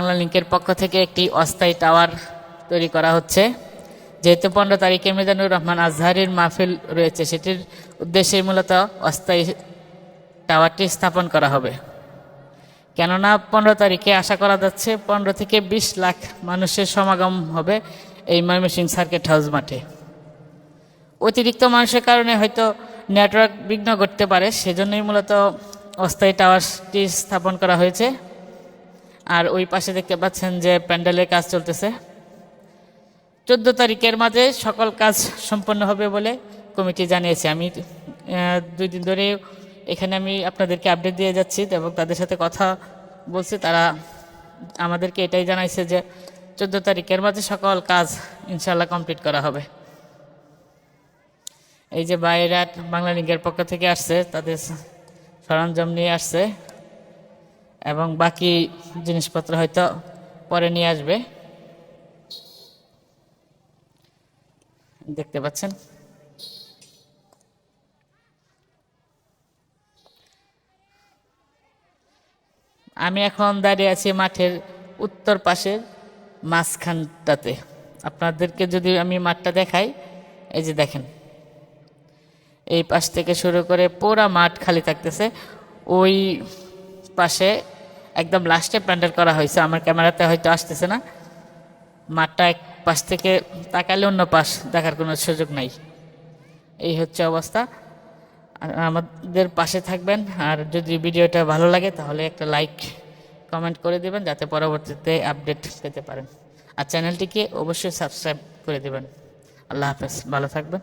বাংলা লিংকের পক্ষ থেকে একটি অস্থায়ী টাওয়ার তৈরি করা হচ্ছে। যেহেতু 15 তারিখে মিজানুর রহমান আজহারীর মাহফিল রয়েছে, সেটির উদ্দেশ্যে মূলত অস্থায়ী টাওয়ারটি স্থাপন করা হবে। কেননা 15 তারিখে আশা করা যাচ্ছে 15 থেকে 20 লাখ মানুষের সমাগম হবে এই ময়মনসিংহ সার্কিট হাউস মাঠে। অতিরিক্ত মানুষের কারণে হয়তো নেটওয়ার্ক বিঘ্ন ঘটতে পারে, সেজন্যই মূলত অস্থায়ী টাওয়ারটি স্থাপন করা হয়েছে। আর ওই পাশে দেখতে পাচ্ছেন যে প্যান্ডেলের কাজ চলতেছে। 14 তারিখের মাঝে সকল কাজ সম্পন্ন হবে বলে কমিটি জানিয়েছে। আমি 2 দিন ধরে এখানে আমি আপনাদেরকে আপডেট দিয়ে যাচ্ছি এবং তাদের সাথে কথা বলছি। তারা আমাদেরকে এটাই জানাইছে যে 14 তারিখের মাঝে সকল কাজ ইনশাল্লাহ কমপ্লিট করা হবে। এই যে বাইরা বাংলা লিংকের পক্ষ থেকে আসছে, তাদের সরঞ্জাম নিয়ে আসছে এবং বাকি জিনিসপত্র হয়তো পরে নিয়ে আসবে। দেখতে পাচ্ছেন আমি এখন দাঁড়িয়ে আছি মাঠের উত্তর পাশের মাঝখানটাতে। আপনাদেরকে যদি আমি মাঠটা দেখাই, এই যে দেখেন, এই পাশ থেকে শুরু করে পুরা মাঠ খালি থাকতেছে। ওই পাশে একদম লাস্টে প্যান্ডেল করা হয়েছে, আমার ক্যামেরাতে হয়তো আসতেছে না। মাঠটা এক পাশ থেকে তাকালে অন্য পাশ দেখার কোনো সুযোগ নাই। এই হচ্ছে অবস্থা। আমাদের পাশে থাকবেন, আর যদি ভিডিওটা ভালো লাগে তাহলে একটা লাইক কমেন্ট করে দেবেন, যাতে পরবর্তীতে আপডেট পেতে পারেন। আর চ্যানেলটিকে অবশ্যই সাবস্ক্রাইব করে দেবেন। আল্লাহ হাফেজ, ভালো থাকবেন।